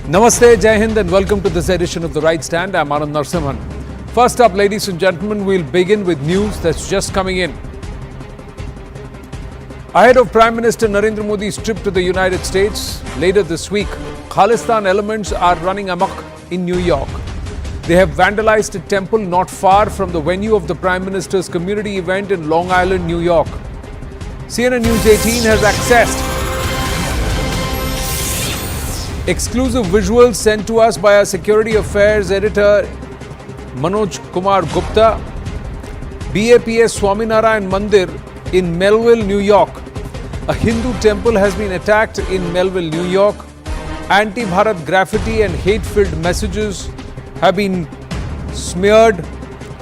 Namaste, Jai Hind, and welcome to this edition of The Right Stand. I'm Anand Narsimhan. First up, ladies and gentlemen, we'll begin with news that's just coming in. Ahead of Prime Minister Narendra Modi's trip to the United States later this week, Khalistan elements are running amok in New York. They have vandalized a temple not far from the venue of the Prime Minister's community event in Long Island, New York. CNN News 18 has accessed exclusive visuals sent to us by our security affairs editor Manoj Kumar Gupta. BAPS Shri Mandir in Melville, New York. A Hindu temple has been attacked in Melville, New York. Anti-Bharat graffiti and hate-filled messages have been smeared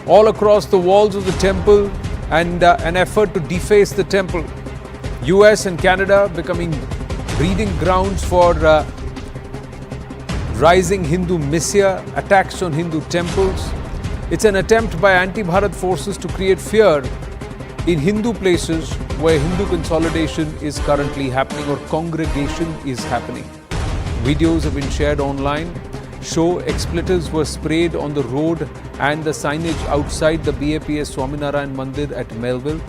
all across the walls of the temple and an effort to deface the temple. US and Canada becoming breeding grounds for rising Hindu messiah, attacks on Hindu temples. It's an attempt by anti-Bharat forces to create fear in Hindu places where Hindu consolidation is currently happening or congregation is happening. Videos have been shared online, show expletives were sprayed on the road and the signage outside the BAPS Shri Mandir at Melville.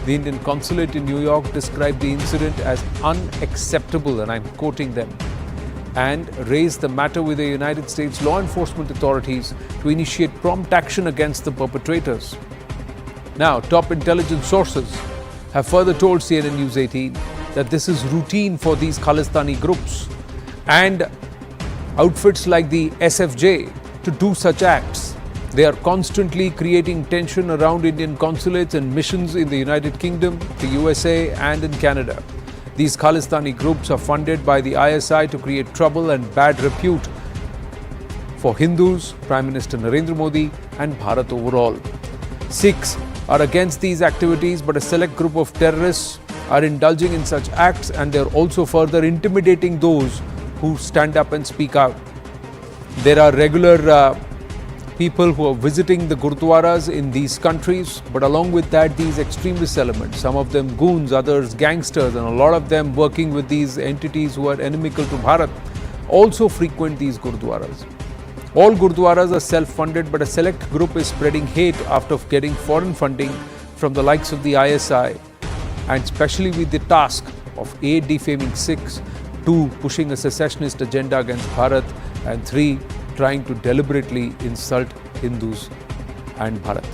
The Indian consulate in New York described the incident as unacceptable, and I'm quoting them, and raised the matter with the United States law enforcement authorities to initiate prompt action against the perpetrators. Now, top intelligence sources have further told CNN News 18 that this is routine for these Khalistani groups and outfits like the SFJ to do such acts. They are constantly creating tension around Indian consulates and missions in the United Kingdom, the USA and in Canada. These Khalistani groups are funded by the ISI to create trouble and bad repute for Hindus, Prime Minister Narendra Modi and Bharat overall. Sikhs are against these activities, but a select group of terrorists are indulging in such acts, and they are also further intimidating those who stand up and speak out. There are regular people who are visiting the gurdwaras in these countries, but along with that, these extremist elements, some of them goons, others gangsters, and a lot of them working with these entities who are inimical to Bharat, also frequent these gurdwaras. All gurdwaras are self-funded, but a select group is spreading hate after getting foreign funding from the likes of the ISI, and especially with the task of A, defaming Sikhs, 2, pushing a secessionist agenda against Bharat, and 3, trying to deliberately insult Hindus and Bharat.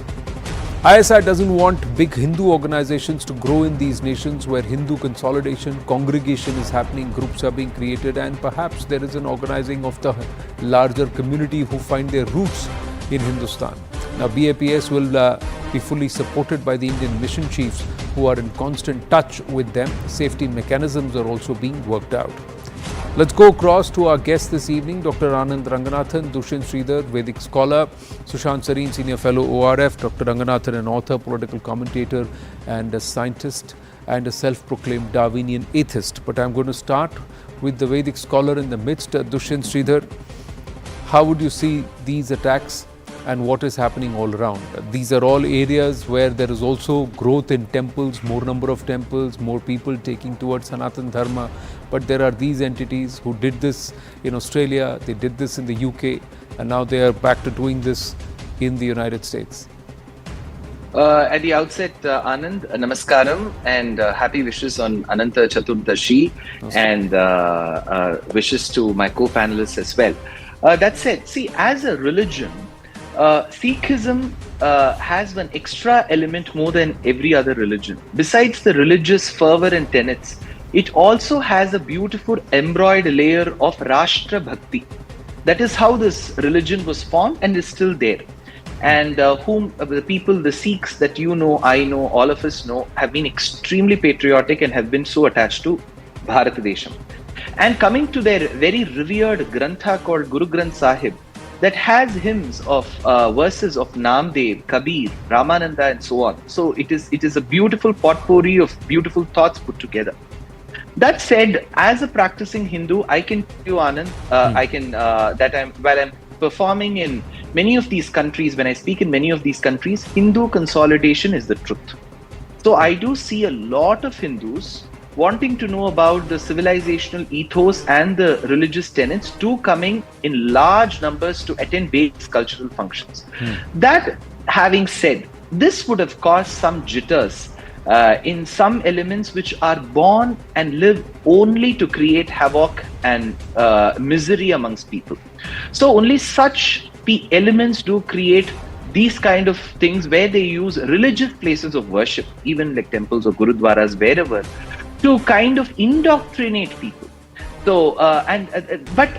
ISI doesn't want big Hindu organizations to grow in these nations where Hindu consolidation, congregation is happening, groups are being created, and perhaps there is an organizing of the larger community who find their roots in Hindustan. Now, BAPS will be fully supported by the Indian mission chiefs who are in constant touch with them. Safety mechanisms are also being worked out. Let's go across to our guest this evening, Dr. Anand Ranganathan, Dushyant Sridhar, Vedic scholar, Sushant Sareen, Senior Fellow ORF, Dr. Ranganathan, an author, political commentator and a scientist and a self-proclaimed Darwinian atheist. But I'm going to start with the Vedic scholar in the midst, Dushyant Sridhar. How would you see these attacks and what is happening all around? These are all areas where there is also growth in temples, more number of temples, more people taking towards Sanatan Dharma. But there are these entities who did this in Australia, they did this in the UK, and now they are back to doing this in the United States. At the outset, Anand, namaskaram and happy wishes on Ananta Chaturdashi, and wishes to my co-panelists as well. That said, see, as a religion, Sikhism has one extra element more than every other religion. Besides the religious fervor and tenets, it also has a beautiful embroidered layer of Rashtra Bhakti. That is how this religion was formed and is still there. And the people, the Sikhs that you know, I know, all of us know, have been extremely patriotic and have been so attached to Bharat Desham. And coming to their very revered Grantha called Guru Granth Sahib, that has hymns of verses of Namdev, Kabir, Ramananda and so on. So it is a beautiful potpourri of beautiful thoughts put together. That said, as a practicing Hindu, I can tell you, Anand, while I'm performing in many of these countries, when I speak in many of these countries, Hindu consolidation is the truth. So I do see a lot of Hindus wanting to know about the civilizational ethos and the religious tenets, do coming in large numbers to attend various cultural functions. That having said, this would have caused some jitters in some elements which are born and live only to create havoc and misery amongst people. So only such elements do create these kind of things where they use religious places of worship, even like temples or gurudwaras, wherever, to kind of indoctrinate people. So, but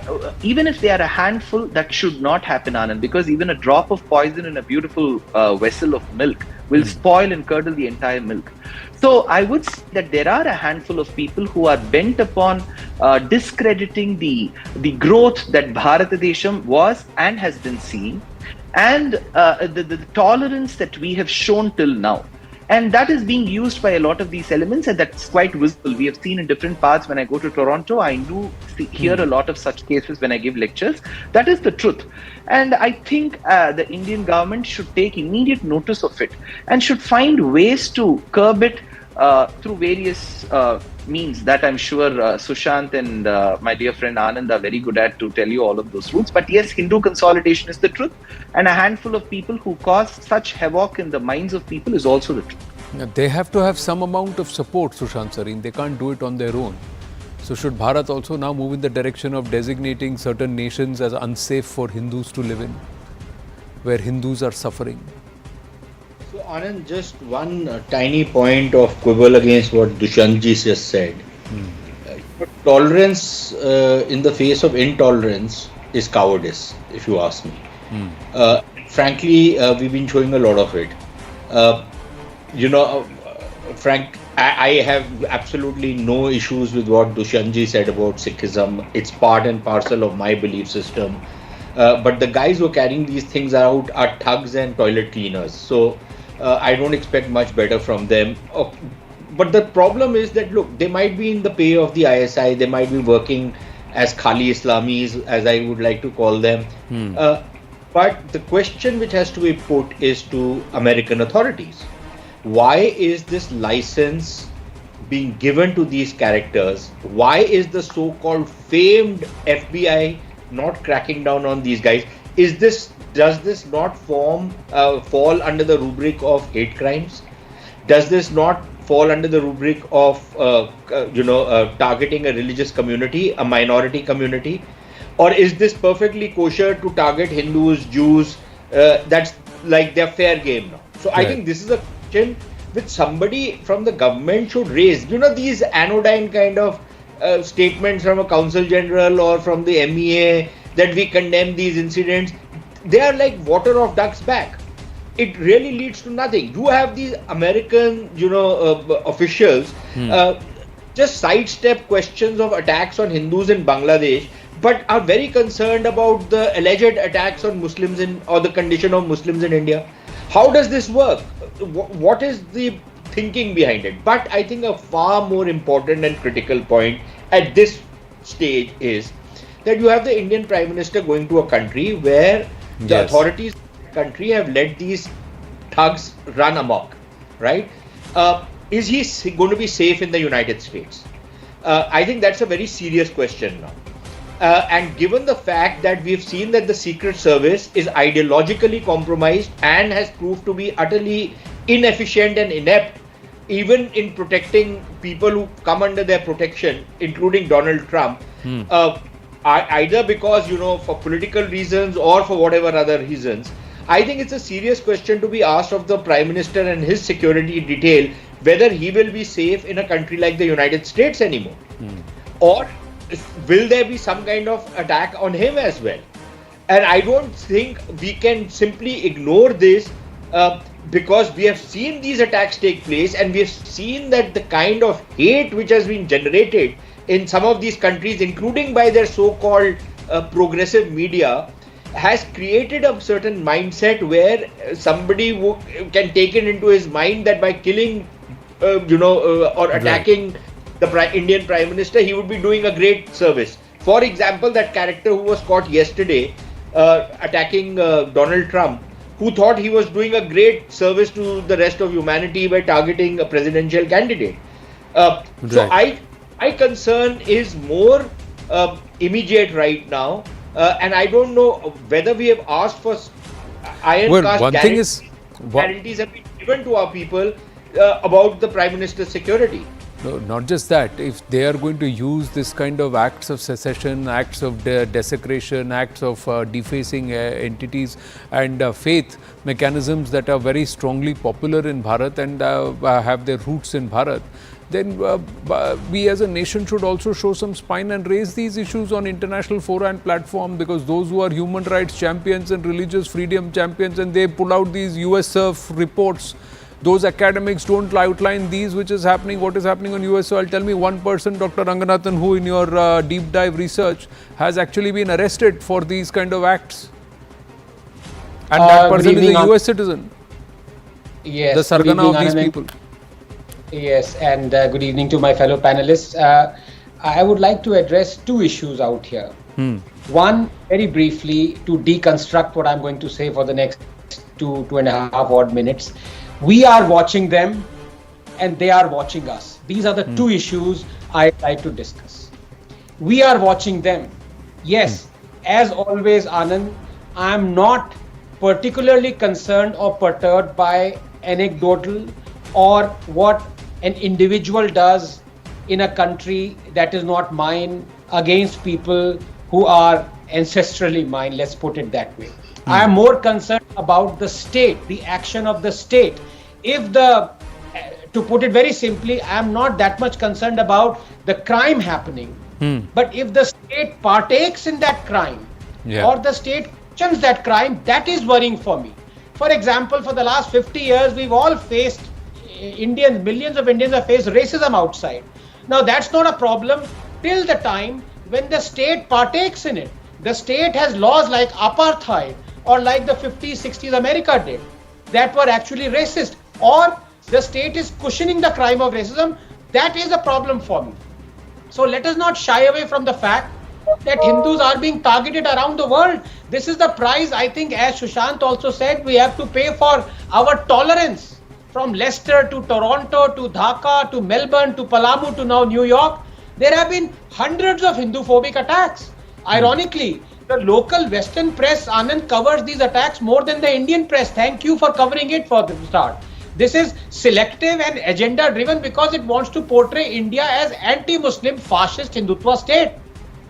even if they are a handful, that should not happen, Anand, because even a drop of poison in a beautiful vessel of milk will spoil and curdle the entire milk. So, I would say that there are a handful of people who are bent upon discrediting the growth that Bharatadesham was and has been seeing, and the tolerance that we have shown till now. And that is being used by a lot of these elements, and that's quite visible. We have seen in different parts. When I go to Toronto, I do hear a lot of such cases when I give lectures. That is the truth. And I think the Indian government should take immediate notice of it and should find ways to curb it through various means that I'm sure Sushant and my dear friend Anand are very good at to tell you all of those routes. But yes, Hindu consolidation is the truth, and a handful of people who cause such havoc in the minds of people is also the truth. Now, they have to have some amount of support, Sushant Sareen. They can't do it on their own. So should Bharat also now move in the direction of designating certain nations as unsafe for Hindus to live in, where Hindus are suffering? So Anand, just one tiny point of quibble against what Dushantji just said. Tolerance in the face of intolerance is cowardice, if you ask me. Frankly, we've been showing a lot of it. Frank, I have absolutely no issues with what Dushantji said about Sikhism. It's part and parcel of my belief system. But the guys who are carrying these things out are thugs and toilet cleaners. So I don't expect much better from them. But the problem is that, look, they might be in the pay of the ISI. They might be working as Khali Islamis, as I would like to call them. But the question which has to be put is to American authorities. Why is this license being given to these characters? Why is the so-called famed FBI not cracking down on these guys? Does this not fall under the rubric of hate crimes? Does this not fall under the rubric of targeting a religious community, a minority community? Or is this perfectly kosher to target Hindus, Jews? That's like their fair game now. So I think this is a question which somebody from the government should raise. These anodyne kind of statements from a consul general or from the MEA that we condemn these incidents, they are like water off duck's back. It really leads to nothing. You have these American, officials just sidestep questions of attacks on Hindus in Bangladesh, but are very concerned about the alleged attacks on Muslims or the condition of Muslims in India. How does this work? What is the thinking behind it? But I think a far more important and critical point at this stage is that you have the Indian Prime Minister going to a country where the authorities of the country have let these thugs run amok, right? Is he going to be safe in the United States? I think that's a very serious question now. And given the fact that we've seen that the Secret Service is ideologically compromised and has proved to be utterly inefficient and inept, even in protecting people who come under their protection, including Donald Trump, either because, for political reasons or for whatever other reasons, I think it's a serious question to be asked of the Prime Minister and his security detail, whether he will be safe in a country like the United States anymore. Or will there be some kind of attack on him as well? And I don't think we can simply ignore this because we have seen these attacks take place, and we have seen that the kind of hate which has been generated in some of these countries, including by their so-called progressive media, has created a certain mindset where somebody can take it into his mind that by killing, or attacking the Indian Prime Minister, he would be doing a great service. For example, that character who was caught yesterday attacking Donald Trump, who thought he was doing a great service to the rest of humanity by targeting a presidential candidate. So Right. my concern is more immediate right now, and I don't know whether we have asked for iron Well, cast one thing is, guarantees have been given to our people about the Prime Minister's security. no, not just that. If they are going to use this kind of acts of secession, acts of desecration, acts of defacing entities and faith mechanisms that are very strongly popular in Bharat and have their roots in Bharat, then we as a nation should also show some spine and raise these issues on international fora and platform, because those who are human rights champions and religious freedom champions and they pull out these US surf reports, those academics don't outline these, which is happening, what is happening on US soil. Tell me one person, Dr. Ranganathan, who in your deep dive research has actually been arrested for these kind of acts. And that person is a US citizen. Yes. The Sargana of these people. Yes, and good evening to my fellow panelists. I would like to address two issues out here. One, very briefly, to deconstruct what I'm going to say for the next 2.5 odd minutes. We are watching them and they are watching us. These are the two issues I'd like to discuss. We are watching them. Yes, as always, Anand, I'm not particularly concerned or perturbed by anecdotal or what an individual does in a country that is not mine against people who are ancestrally mine, let's put it that way. I am more concerned about the state, the action of the state. To put it very simply, I am not that much concerned about the crime happening. But if the state partakes in that crime or the state actions that crime, that is worrying for me. For example, for the last 50 years, we've all faced Indians, millions of Indians have faced racism outside. Now, that's not a problem till the time when the state partakes in it. The state has laws like apartheid or like the 50s, 60s America did that were actually racist, or the state is cushioning the crime of racism. That is a problem for me. So let us not shy away from the fact that Hindus are being targeted around the world. This is the price, I think, as Sushant also said, we have to pay for our tolerance. From Leicester to Toronto to Dhaka to Melbourne to Palamu to now New York, there have been hundreds of Hindu-phobic attacks. Ironically, the local Western press, Anand, covers these attacks more than the Indian press. Thank you for covering it for the start. This is selective and agenda-driven because it wants to portray India as anti-Muslim, fascist Hindutva state.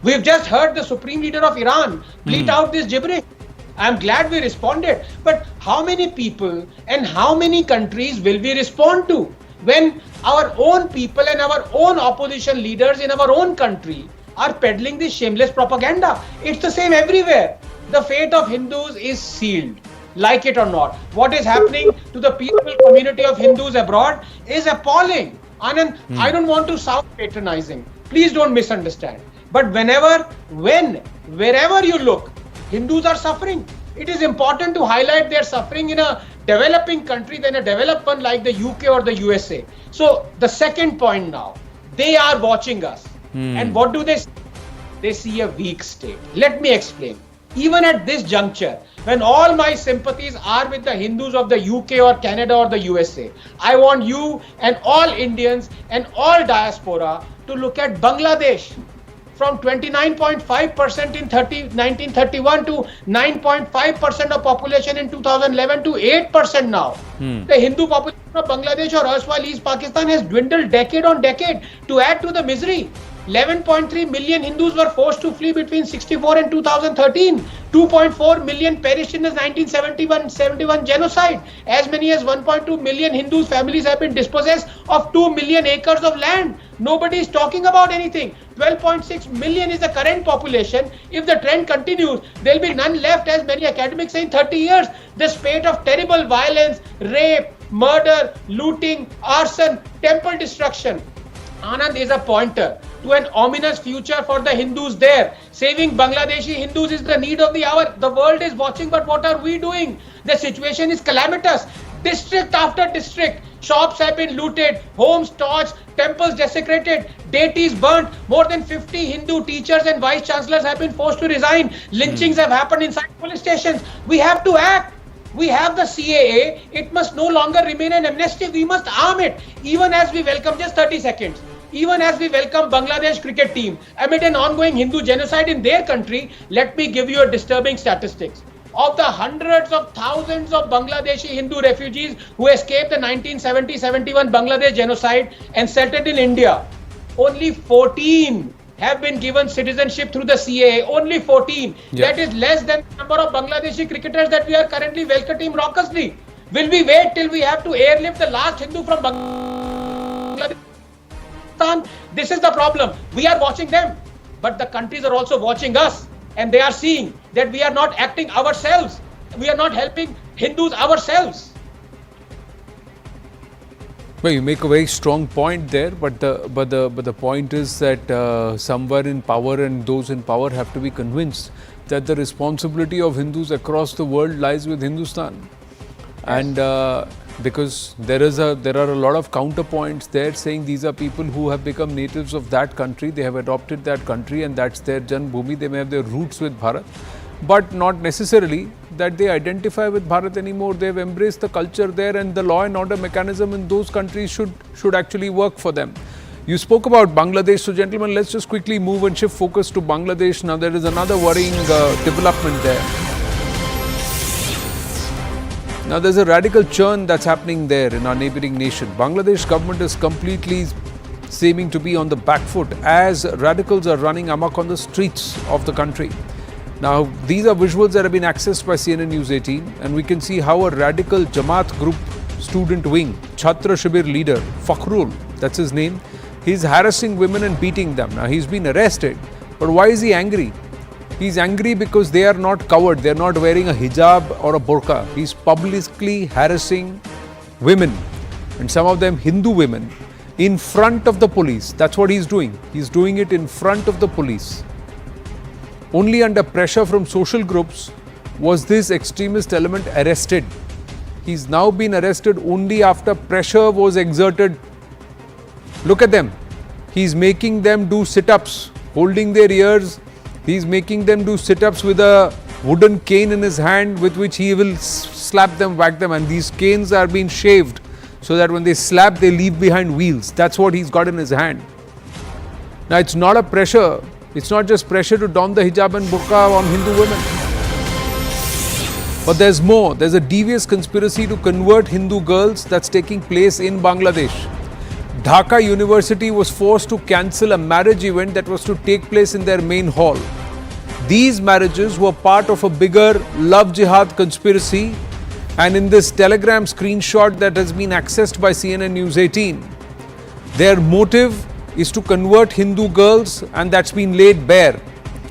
We've just heard the Supreme Leader of Iran bleat out this gibberish. I'm glad we responded. But how many people and how many countries will we respond to when our own people and our own opposition leaders in our own country are peddling this shameless propaganda? It's the same everywhere. The fate of Hindus is sealed, like it or not. What is happening to the peaceful community of Hindus abroad is appalling. Anand, I don't want to sound patronizing. Please don't misunderstand. But wherever you look, Hindus are suffering. It is important to highlight their suffering in a developing country than a developed one like the UK or the USA. So the second point now, they are watching us. And what do they see? They see a weak state. Let me explain. Even at this juncture, when all my sympathies are with the Hindus of the UK or Canada or the USA, I want you and all Indians and all diaspora to look at Bangladesh. From 29.5% in 1931 to 9.5% of population in 2011 to 8% now. The Hindu population of Bangladesh or erstwhile East Pakistan has dwindled decade on decade. To add to the misery, 11.3 million Hindus were forced to flee between 64 and 2013. 2.4 million perished in the 1971 genocide. As many as 1.2 million Hindus' families have been dispossessed of 2 million acres of land. Nobody is talking about anything. 12.6 million is the current population. If the trend continues, there will be none left, as many academics say, in 30 years. The spate of terrible violence, rape, murder, looting, arson, temple destruction, Anand, is a pointer to an ominous future for the Hindus there. Saving Bangladeshi Hindus is the need of the hour. The world is watching, but what are we doing? The situation is calamitous. District after district, shops have been looted, homes torched, temples desecrated, deities burnt. More than 50 Hindu teachers and vice chancellors have been forced to resign. Lynchings have happened inside police stations. We have to act. We have the CAA. It must no longer remain an amnesty. We must arm it. Even as we welcome, just 30 seconds, even as we welcome Bangladesh cricket team amid an ongoing Hindu genocide in their country, let me give you a disturbing statistics. Of the hundreds of thousands of Bangladeshi Hindu refugees who escaped the 1970-71 Bangladesh genocide and settled in India, only 14 have been given citizenship through the CAA. Only 14. Yeah. That is less than the number of Bangladeshi cricketers that we are currently welcoming raucously. Will we wait till we have to airlift the last Hindu from Bangladesh? This is the problem. We are watching them, but the countries are also watching us, and they are seeing that we are not acting ourselves. We are not helping Hindus ourselves. Well, you make a very strong point there, but the point is that somewhere in power, and those in power have to be convinced that the responsibility of Hindus across the world lies with Hindustan. Yes. And because there are a lot of counterpoints there saying these are people who have become natives of that country, they have adopted that country, and that's their Janmabhoomi, they may have their roots with Bharat, but not necessarily that they identify with Bharat anymore. They have embraced the culture there, and the law and order mechanism in those countries should actually work for them. You spoke about Bangladesh, so gentlemen, let's just quickly move and shift focus to Bangladesh. Now there is another worrying development there. Now there's a radical churn that's happening there in our neighboring nation. Bangladesh government is completely seeming to be on the back foot as radicals are running amok on the streets of the country. Now, these are visuals that have been accessed by CNN News 18, and we can see how a radical Jamaat group student wing, Chhatra Shibir leader, Fakhrul, that's his name, he's harassing women and beating them. Now, he's been arrested, but why is he angry? He's angry because they are not covered, they're not wearing a hijab or a burqa. He's publicly harassing women, and some of them Hindu women, in front of the police. That's what he's doing. He's doing it in front of the police. Only under pressure from social groups was this extremist element arrested. He's now been arrested only after pressure was exerted. Look at them. He's making them do sit-ups, holding their ears. He's making them do sit-ups with a wooden cane in his hand with which he will slap them, whack them. And these canes are being shaved so that when they slap, they leave behind wheels. That's what he's got in his hand. Now, it's not a pressure. It's not just pressure to don the hijab and burqa on Hindu women. But there's more. There's a devious conspiracy to convert Hindu girls that's taking place in Bangladesh. Dhaka University was forced to cancel a marriage event that was to take place in their main hall. These marriages were part of a bigger love jihad conspiracy, and in this Telegram screenshot that has been accessed by CNN News 18, their motive is to convert Hindu girls, and that's been laid bare.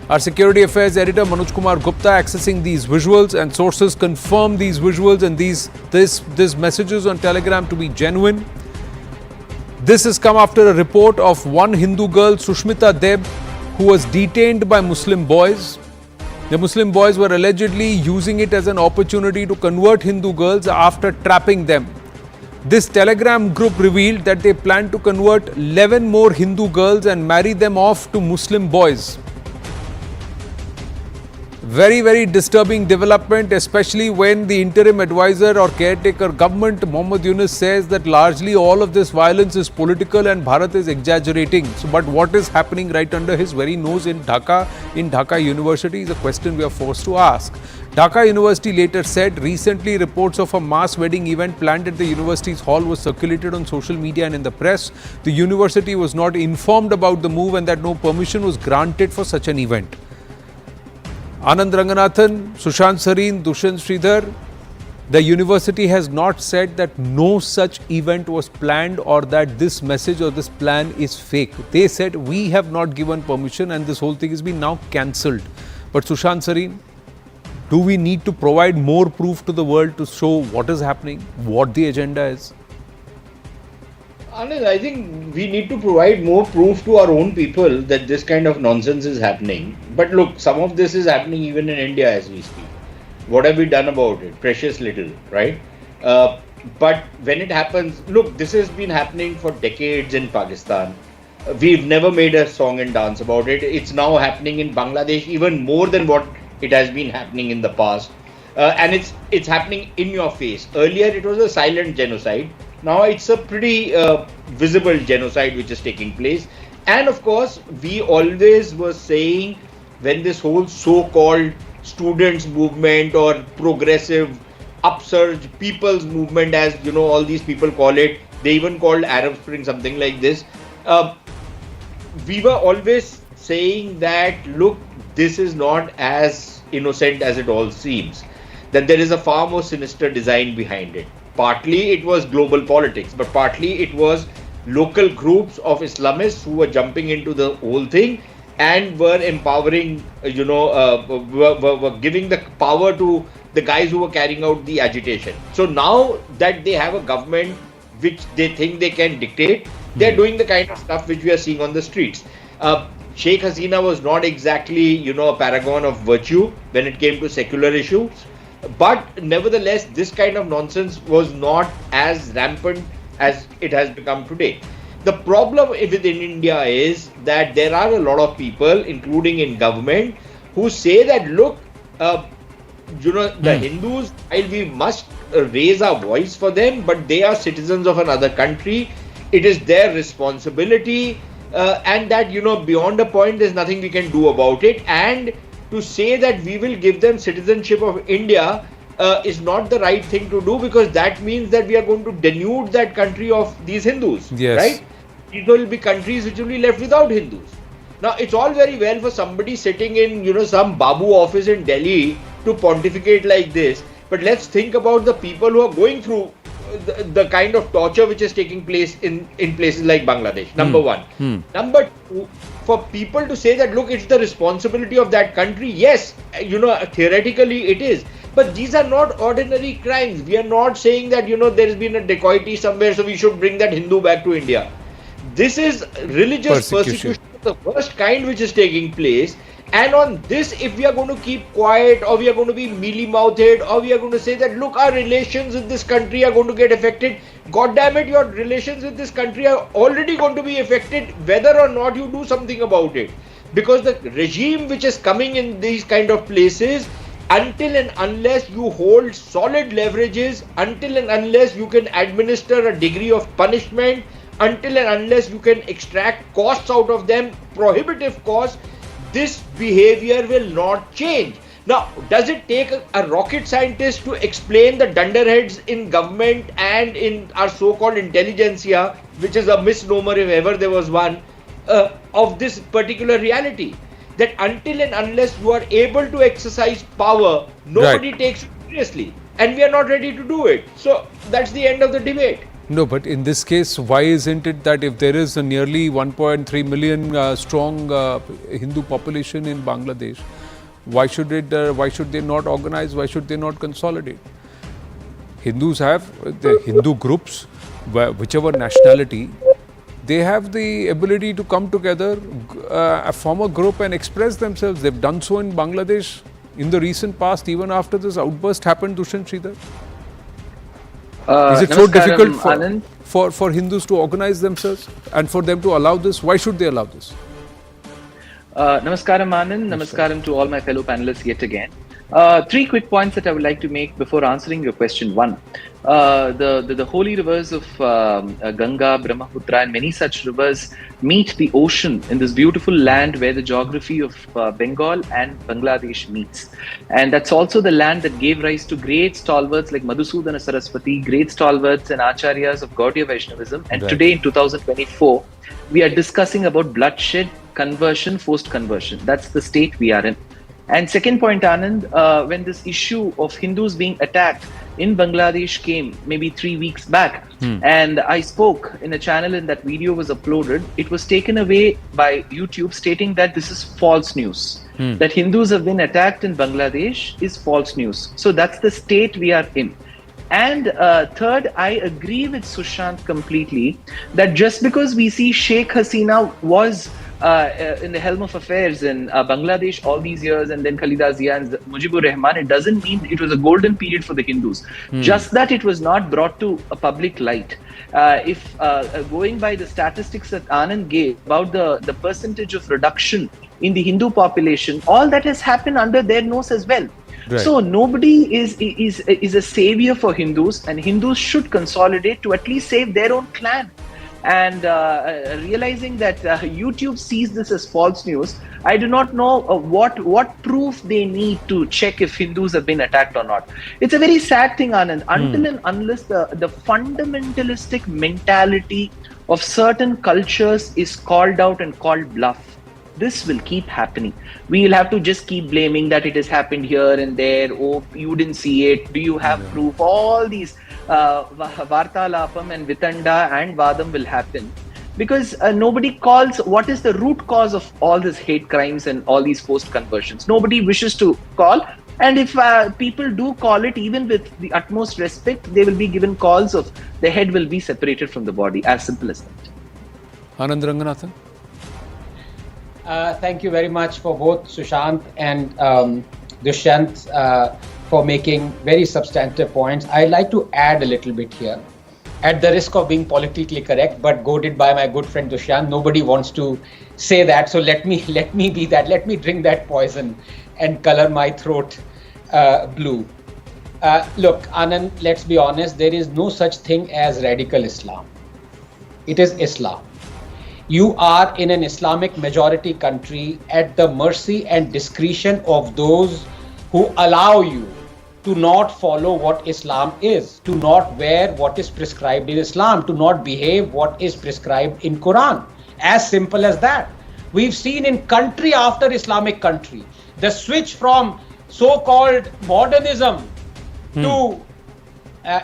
Our Security Affairs Editor Manoj Kumar Gupta accessing these visuals, and sources confirm these visuals and these messages on Telegram to be genuine. This has come after a report of one Hindu girl, Sushmita Deb, who was detained by Muslim boys. The Muslim boys were allegedly using it as an opportunity to convert Hindu girls after trapping them. This Telegram group revealed that they plan to convert 11 more Hindu girls and marry them off to Muslim boys. Very, very disturbing development, especially when the interim advisor or caretaker government, Mohammad Yunus, says that largely all of this violence is political and Bharat is exaggerating. So, but what is happening right under his very nose in Dhaka University is a question we are forced to ask. Dhaka University later said recently reports of a mass wedding event planned at the university's hall was circulated on social media and in the press. The university was not informed about the move and that no permission was granted for such an event. Anand Ranganathan, Sushant Sareen, Dushyant Sridhar, the university has not said that no such event was planned or that this message or this plan is fake. They said we have not given permission and this whole thing has been now cancelled. But Sushant Sareen, do we need to provide more proof to the world to show what is happening, what the agenda is? Anand, I think we need to provide more proof to our own people that this kind of nonsense is happening. But look, some of this is happening even in India as we speak. What have we done about it? Precious little, right? But when it happens, look, this has been happening for decades in Pakistan. We've never made a song and dance about it. It's now happening in Bangladesh even more than what it has been happening in the past. and it's happening in your face. Earlier, it was a silent genocide. Now it's a pretty visible genocide which is taking place. And of course, we always were saying when this whole so-called students movement or progressive upsurge people's movement, as you know, all these people call it, they even called Arab Spring something like this. We were always saying that, look, this is not as innocent as it all seems, that there is a far more sinister design behind it. Partly it was global politics, but partly it was local groups of Islamists who were jumping into the whole thing and were empowering, were giving the power to the guys who were carrying out the agitation. So now that they have a government which they think they can dictate, they're doing the kind of stuff which we are seeing on the streets. Sheikh Hasina was not exactly, a paragon of virtue when it came to secular issues. But nevertheless, this kind of nonsense was not as rampant as it has become today. The problem within India is that there are a lot of people, including in government, who say that, look, the Hindus, while we must raise our voice for them, but they are citizens of another country. It is their responsibility, and that, beyond a point, there's nothing we can do about it. And to say that we will give them citizenship of India is not the right thing to do, because that means that we are going to denude that country of these Hindus, right? These will be countries which will be left without Hindus. Now, it's all very well for somebody sitting in, some Babu office in Delhi to pontificate like this, but let's think about the people who are going through the kind of torture which is taking place in places like Bangladesh, number one. Number two, for people to say that, look, it's the responsibility of that country, yes, theoretically it is. But these are not ordinary crimes. We are not saying that, there has been a dacoity somewhere, so we should bring that Hindu back to India. This is religious persecution of the worst kind which is taking place. And on this, if we are going to keep quiet, or we are going to be mealy-mouthed, or we are going to say that, look, our relations with this country are going to get affected. God damn it, your relations with this country are already going to be affected, whether or not you do something about it. Because the regime which is coming in these kind of places, until and unless you hold solid leverages, until and unless you can administer a degree of punishment, until and unless you can extract costs out of them, prohibitive costs, this behavior will not change. Now, does it take a rocket scientist to explain the dunderheads in government and in our so-called intelligentsia, which is a misnomer if ever there was one, of this particular reality? That until and unless you are able to exercise power, nobody takes it seriously. And we are not ready to do it. So, that's the end of the debate. No, but in this case, why isn't it that if there is a nearly 1.3 million strong Hindu population in Bangladesh, why should they not organize? Why should they not consolidate? Hindus have the Hindu groups, whichever nationality, they have the ability to come together, form a group and express themselves. They've done so in Bangladesh in the recent past, even after this outburst happened, Dushyant Sridhar. Is it so difficult for Hindus to organize themselves and for them to allow this? Why should they allow this? Namaskaram Anand, namaskaram to all my fellow panelists yet again. Three quick points that I would like to make before answering your question. One, the holy rivers of Ganga, Brahmaputra and many such rivers meet the ocean in this beautiful land where the geography of Bengal and Bangladesh meets. And that's also the land that gave rise to great stalwarts like Madhusudana Saraswati, great stalwarts and acharyas of Gaudiya Vaishnavism. And today in 2024, we are discussing about bloodshed, conversion, forced conversion. That's the state we are in. And second point, Anand, when this issue of Hindus being attacked in Bangladesh came maybe 3 weeks back, and I spoke in a channel and that video was uploaded, it was taken away by YouTube stating that this is false news. That Hindus have been attacked in Bangladesh is false news. So that's the state we are in. And third, I agree with Sushant completely that just because we see Sheikh Hasina was in the helm of affairs in Bangladesh all these years, and then Khalida Zia and Mujibur Rahman, it doesn't mean it was a golden period for the Hindus. Just that it was not brought to a public light. If going by the statistics that Anand gave about the percentage of reduction in the Hindu population, all that has happened under their nose as well. Right. So nobody is a savior for Hindus, and Hindus should consolidate to at least save their own clan. And realizing that YouTube sees this as false news, I do not know what proof they need to check if Hindus have been attacked or not. It's a very sad thing, Anand. Until and unless the fundamentalistic mentality of certain cultures is called out and called bluff, this will keep happening. We will have to just keep blaming that it has happened here and there. Oh, you didn't see it. Do you have proof? All these Vartalapam and Vitanda and Vadam will happen because nobody calls what is the root cause of all these hate crimes and all these forced conversions. Nobody wishes to call. And if people do call it, even with the utmost respect, they will be given calls of the head will be separated from the body. As simple as that. Anand Ranganathan. Thank you very much for both Sushant and Dushyant for making very substantive points. I'd like to add a little bit here, at the risk of being politically correct, but goaded by my good friend Dushyant. Nobody wants to say that, so let me be that. Let me drink that poison and color my throat blue. Look, Anand, let's be honest. There is no such thing as radical Islam. It is Islam. You are in an Islamic majority country at the mercy and discretion of those who allow you to not follow what Islam is, to not wear what is prescribed in Islam, to not behave what is prescribed in Quran. As simple as that. We've seen in country after Islamic country, the switch from so-called modernism to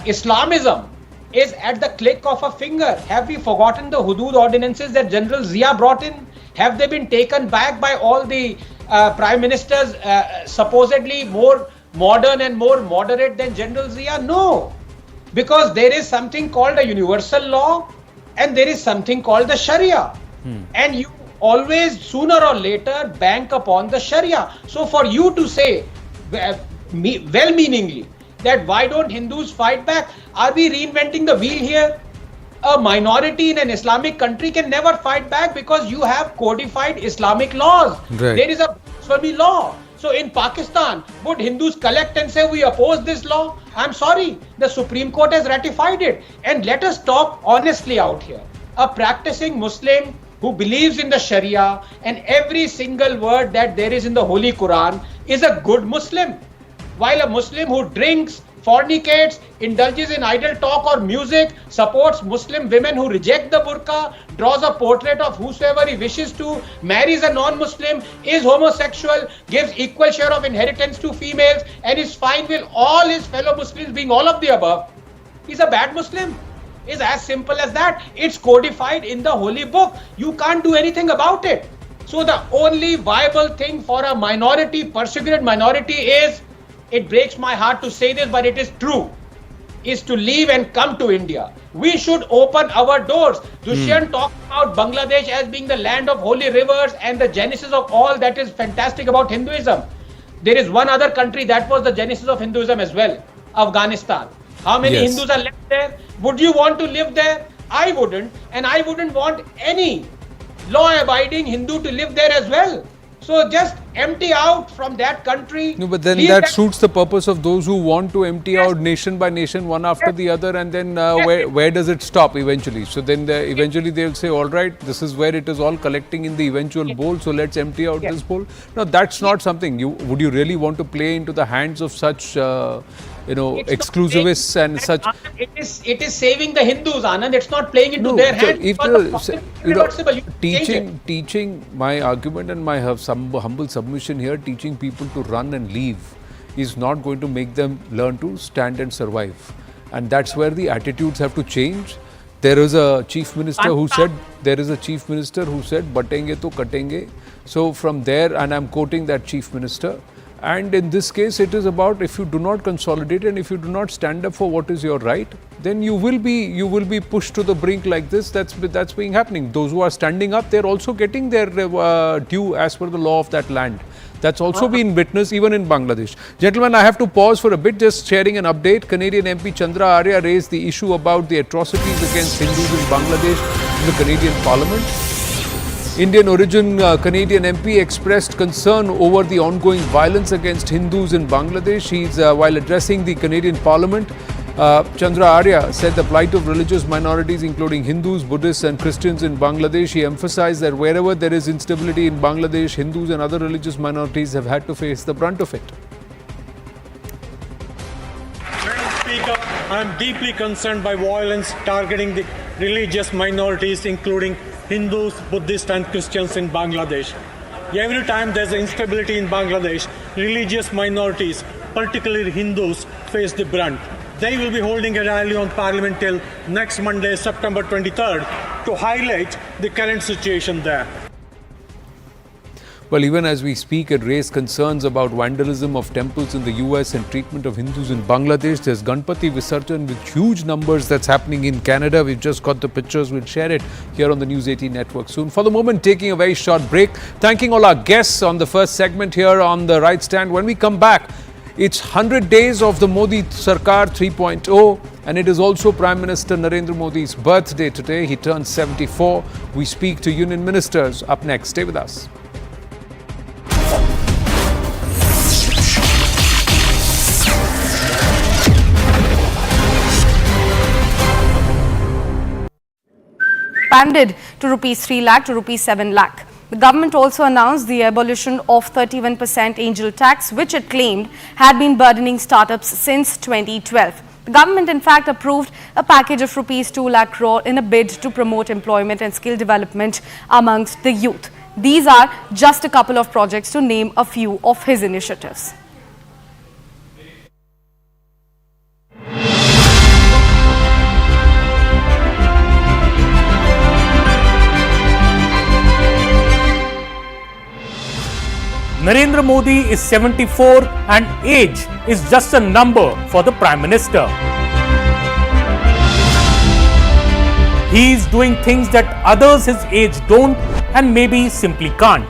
Islamism is at the click of a finger. Have we forgotten the Hudud ordinances that General Zia brought in? Have they been taken back by all the prime ministers supposedly more modern and more moderate than General Zia? No, because there is something called a universal law and there is something called the Sharia. And you always sooner or later bank upon the Sharia. So for you to say well-meaningly that why don't Hindus fight back? Are we reinventing the wheel here? A minority in an Islamic country can never fight back because you have codified Islamic laws. Right. There is a blasphemy law. So in Pakistan, would Hindus collect and say we oppose this law? I'm sorry, the Supreme Court has ratified it. And let us talk honestly out here. A practicing Muslim who believes in the Sharia and every single word that there is in the Holy Quran is a good Muslim. While a Muslim who drinks, fornicates, indulges in idle talk or music, supports Muslim women who reject the burqa, draws a portrait of whosoever he wishes to, marries a non-Muslim, is homosexual, gives equal share of inheritance to females, and is fine with all his fellow Muslims being all of the above, he's a bad Muslim. It's as simple as that. It's codified in the holy book. You can't do anything about it. So the only viable thing for a minority, persecuted minority is, it breaks my heart to say this, but it is true, is to leave and come to India. We should open our doors. Dushyant talked about Bangladesh as being the land of holy rivers and the genesis of all that is fantastic about Hinduism. There is one other country that was the genesis of Hinduism as well, Afghanistan. How many Hindus are left there? Would you want to live there? I wouldn't, and I wouldn't want any law-abiding Hindu to live there as well. So just empty out from that country. No, but then that suits the purpose of those who want to empty out nation by nation, one after the other, and then where does it stop eventually? So then eventually they'll say, all right, this is where it is all collecting in the eventual bowl, so let's empty out this bowl. No, that's not something. Would you really want to play into the hands of such exclusivists and such? It is saving the Hindus, Anand. It's not playing into their hands. If teaching my argument and my humble submission here, teaching people to run and leave is not going to make them learn to stand and survive. And that's where the attitudes have to change. There is a chief minister who said, batenge to katenge. So from there, and I'm quoting that chief minister, And in this case, it is about if you do not consolidate and if you do not stand up for what is your right, then you will be pushed to the brink like this. That's being happening. Those who are standing up, they're also getting their due as per the law of that land. That's also been witnessed even in Bangladesh. Gentlemen, I have to pause for a bit, just sharing an update. Canadian MP Chandra Arya raised the issue about the atrocities against Hindus in Bangladesh in the Canadian Parliament. Indian origin Canadian MP expressed concern over the ongoing violence against Hindus in Bangladesh. While addressing the Canadian Parliament, Chandra Arya said the plight of religious minorities including Hindus, Buddhists and Christians in Bangladesh. He emphasized that wherever there is instability in Bangladesh, Hindus and other religious minorities have had to face the brunt of it. Madam Speaker, I am deeply concerned by violence targeting the religious minorities including Hindus, Buddhists and Christians in Bangladesh. Every time there is instability in Bangladesh, religious minorities, particularly Hindus, face the brunt. They will be holding a rally on Parliament till next Monday, September 23rd, to highlight the current situation there. Well, even as we speak, it raised concerns about vandalism of temples in the US and treatment of Hindus in Bangladesh. There's Ganpati Visarjan with huge numbers that's happening in Canada. We've just got the pictures. We'll share it here on the News 18 network soon. For the moment, taking a very short break. Thanking all our guests on the first segment here on the Right Stand. When we come back, it's 100 days of the Modi Sarkar 3.0, and it is also Prime Minister Narendra Modi's birthday today. He turns 74. We speak to union ministers up next. Stay with us. Expanded to rupees 3 lakh to rupees 7 lakh. The government also announced the abolition of 31% angel tax, which it claimed had been burdening startups since 2012. The government, in fact, approved a package of rupees 2 lakh crore in a bid to promote employment and skill development amongst the youth. These are just a couple of projects to name a few of his initiatives. Narendra Modi is 74 and age is just a number for the Prime Minister. He is doing things that others his age don't and maybe simply can't.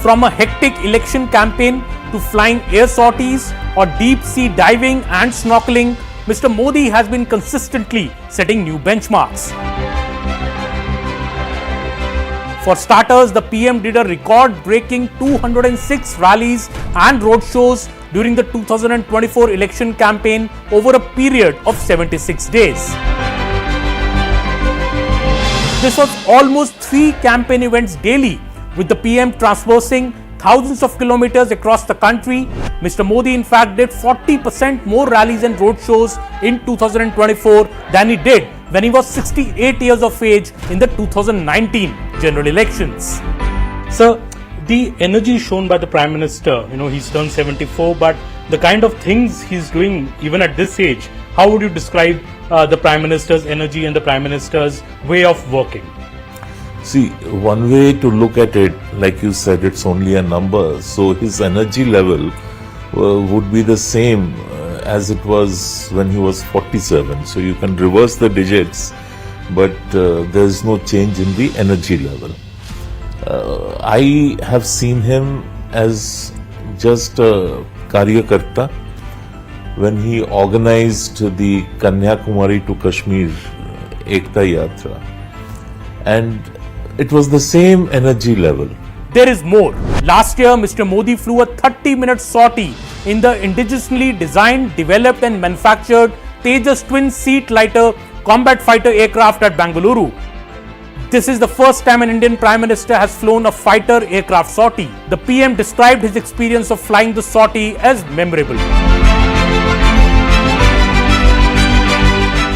From a hectic election campaign to flying air sorties or deep sea diving and snorkeling, Mr. Modi has been consistently setting new benchmarks. For starters, the PM did a record-breaking 206 rallies and roadshows during the 2024 election campaign over a period of 76 days. This was almost 3 campaign events daily, with the PM traversing thousands of kilometers across the country. Mr. Modi, in fact, did 40% more rallies and roadshows in 2024 than he did when he was 68 years of age in the 2019 general elections. Sir, the energy shown by the Prime Minister, he's turned 74, but the kind of things he's doing even at this age, how would you describe the Prime Minister's energy and the Prime Minister's way of working? See, one way to look at it, like you said, it's only a number. So his energy level would be the same as it was when he was 47. So you can reverse the digits, but there is no change in the energy level. I have seen him as just a Karyakarta when he organized the Kanyakumari to Kashmir Ekta Yatra. And it was the same energy level. There is more. Last year, Mr. Modi flew a 30-minute sortie in the indigenously designed, developed and manufactured Tejas twin-seat lighter combat fighter aircraft at Bengaluru. This is the first time an Indian Prime Minister has flown a fighter aircraft sortie. The PM described his experience of flying the sortie as memorable.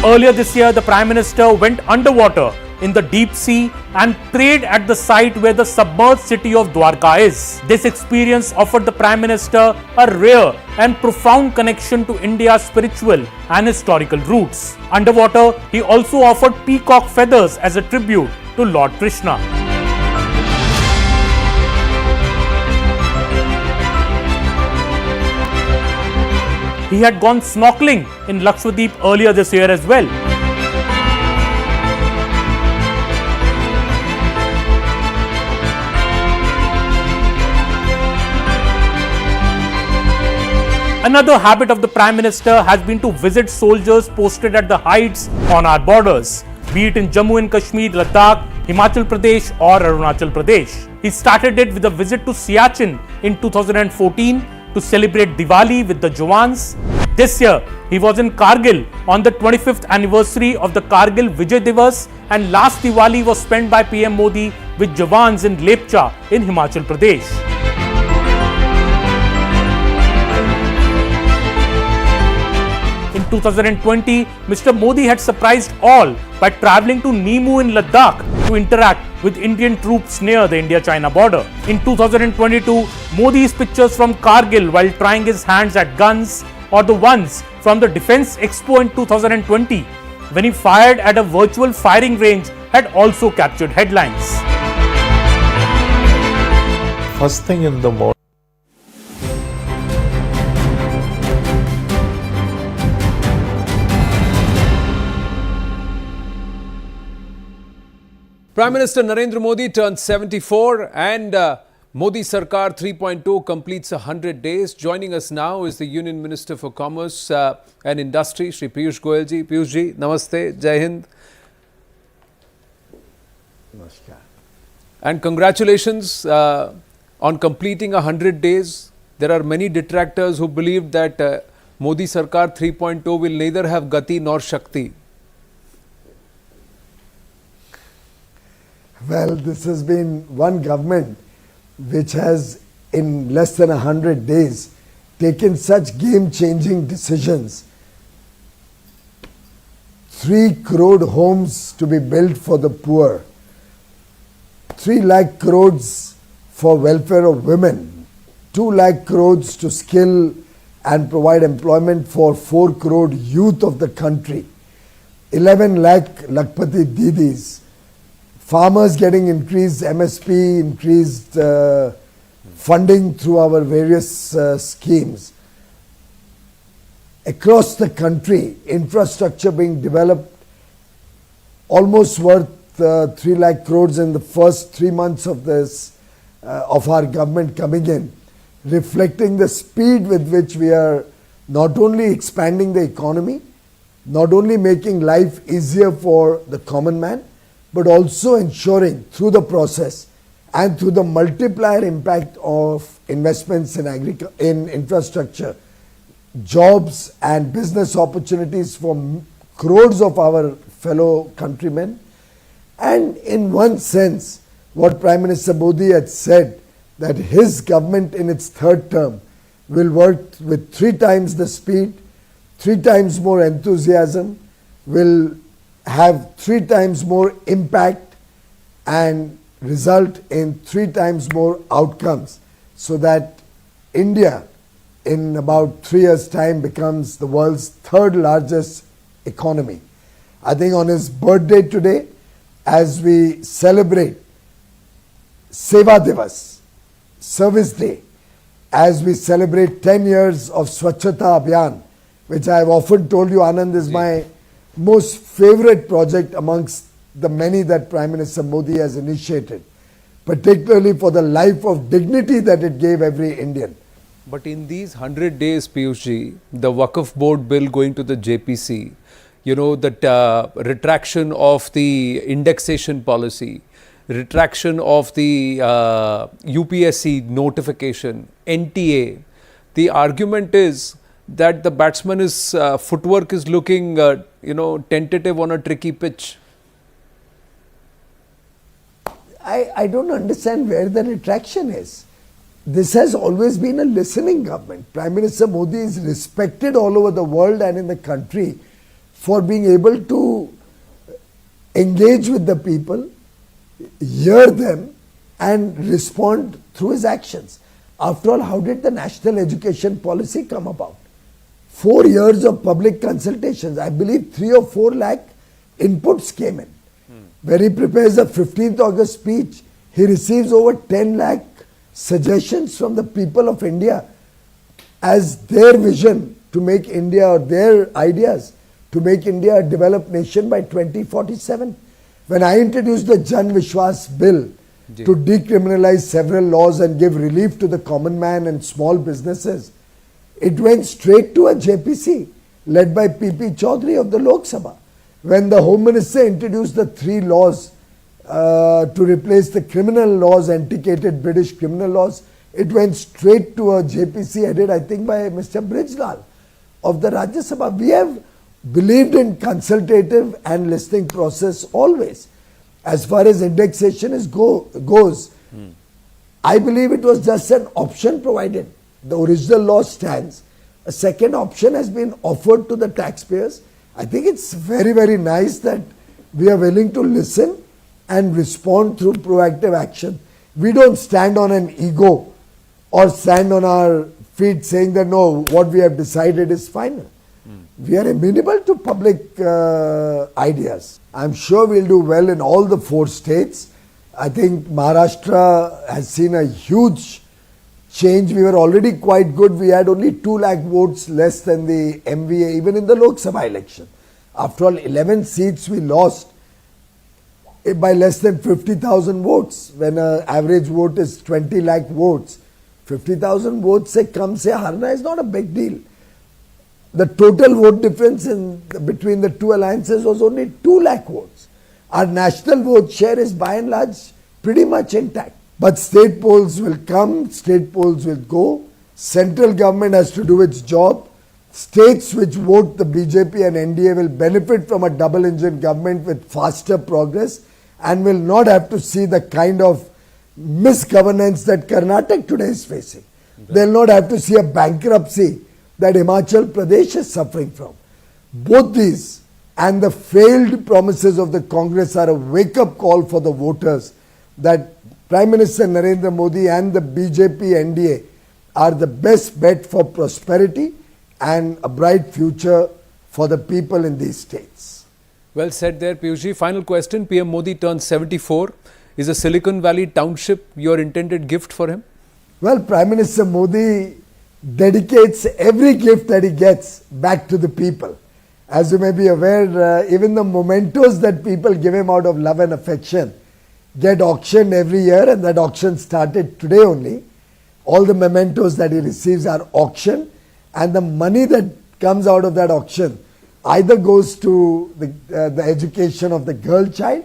Earlier this year, the Prime Minister went underwater in the deep sea and prayed at the site where the submerged city of Dwarka is. This experience offered the Prime Minister a rare and profound connection to India's spiritual and historical roots. Underwater, he also offered peacock feathers as a tribute to Lord Krishna. he had gone snorkeling in Lakshadweep earlier this year as well. Another habit of the Prime Minister has been to visit soldiers posted at the heights on our borders, be it in Jammu and Kashmir, Ladakh, Himachal Pradesh or Arunachal Pradesh. He started it with a visit to Siachen in 2014 to celebrate Diwali with the Jawans. This year, he was in Kargil on the 25th anniversary of the Kargil Vijay Divas, and last Diwali was spent by PM Modi with Jawans in Lepcha in Himachal Pradesh. In 2020, Mr. Modi had surprised all by travelling to Nimu in Ladakh to interact with Indian troops near the India-China border. In 2022, Modi's pictures from Kargil while trying his hands at guns, or the ones from the Defence Expo in 2020 when he fired at a virtual firing range, had also captured headlines. First thing in the morning. Prime Minister Narendra Modi turns 74 and Modi Sarkar 3.0 completes 100 days. Joining us now is the Union Minister for Commerce and Industry, Shri Piyush Goyal ji. Piyush ji, namaste, Jai Hind. Namaskar. And congratulations on completing 100 days. There are many detractors who believe that Modi Sarkar 3.0 will neither have Gati nor Shakti. Well, this has been one government which has, in less than 100 days, taken such game-changing decisions. 3 crore homes to be built for the poor, 3 lakh crores for welfare of women, 2 lakh crores to skill and provide employment for 4 crore youth of the country, 11 lakh Lakpati Didis, farmers getting increased MSP, increased funding through our various schemes. Across the country, infrastructure being developed, almost worth 3 lakh crores in the first 3 months of this, of our government coming in, reflecting the speed with which we are not only expanding the economy, not only making life easier for the common man, but also ensuring through the process and through the multiplier impact of investments in infrastructure, jobs and business opportunities for crores of our fellow countrymen. And in one sense, what Prime Minister Modi had said, that his government in its third term will work with 3 times the speed, 3 times more enthusiasm, will have 3 times more impact and result in 3 times more outcomes, so that India in about 3 years' time becomes the world's 3rd largest economy. I think on his birthday today, as we celebrate Seva Divas, Service Day, as we celebrate 10 years of Swachhata Abhiyan, which I have often told you, Anand, is my most favorite project amongst the many that Prime Minister Modi has initiated, particularly for the life of dignity that it gave every Indian. But in these 100 days, Piyush ji, the Waqf Board bill going to the JPC, you know, that retraction of the indexation policy, retraction of the UPSC notification, NTA, the argument is that the batsman's footwork is looking, tentative on a tricky pitch. I don't understand where the retraction is. This has always been a listening government. Prime Minister Modi is respected all over the world and in the country for being able to engage with the people, hear them and respond through his actions. After all, how did the national education policy come about? 4 years of public consultations. I believe 3 or 4 lakh inputs came in. When he prepares a 15th August speech, he receives over 10 lakh suggestions from the people of India as their vision to make India, or their ideas, to make India a developed nation by 2047. When I introduced the Jan Vishwas bill to decriminalize several laws and give relief to the common man and small businesses, it went straight to a JPC led by PP Chaudhary of the Lok Sabha. When the Home Minister introduced the 3 laws to replace the criminal laws, antiquated British criminal laws, it went straight to a JPC headed, I think, by Mr. Brijlal of the Rajya Sabha. We have believed in consultative and listening process always. As far as indexation goes, I believe it was just an option provided. The original law stands. A second option has been offered to the taxpayers. I think it's very, very nice that we are willing to listen and respond through proactive action. We don't stand on an ego or stand on our feet saying that no, what we have decided is final. We are amenable to public ideas. I'm sure we'll do well in all the 4 states. I think Maharashtra has seen a huge change. We were already quite good. We had only 2 lakh votes less than the MVA, even in the Lok Sabha election. After all, 11 seats we lost by less than 50,000 votes. When an average vote is 20 lakh votes, 50,000 votes se kam se harna is not a big deal. The total vote difference between the 2 alliances was only 2 lakh votes. Our national vote share is by and large pretty much intact. But state polls will come, state polls will go. Central government has to do its job. States which vote the BJP and NDA will benefit from a double engine government with faster progress and will not have to see the kind of misgovernance that Karnataka today is facing. They will not have to see a bankruptcy that Himachal Pradesh is suffering from. Both these and the failed promises of the Congress are a wake-up call for the voters that Prime Minister Narendra Modi and the BJP NDA are the best bet for prosperity and a bright future for the people in these states. Well said there, Piyushji. Final question. PM Modi turns 74. Is a Silicon Valley township your intended gift for him? Well, Prime Minister Modi dedicates every gift that he gets back to the people. As you may be aware, even the mementos that people give him out of love and affection get auctioned every year, and that auction started today only. All the mementos that he receives are auctioned, and the money that comes out of that auction either goes to the education of the girl child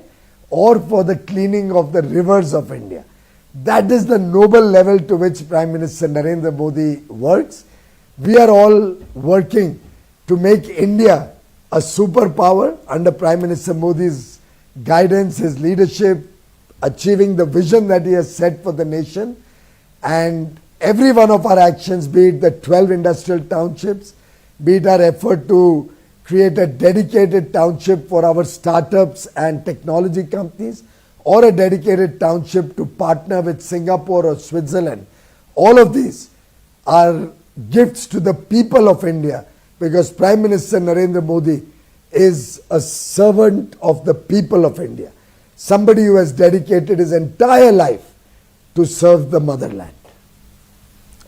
or for the cleaning of the rivers of India. That is the noble level to which Prime Minister Narendra Modi works. We are all working to make India a superpower under Prime Minister Modi's guidance, his leadership, achieving the vision that he has set for the nation. And every one of our actions, be it the 12 industrial townships, be it our effort to create a dedicated township for our startups and technology companies, or a dedicated township to partner with Singapore or Switzerland. All of these are gifts to the people of India, because Prime Minister Narendra Modi is a servant of the people of India. Somebody who has dedicated his entire life to serve the motherland.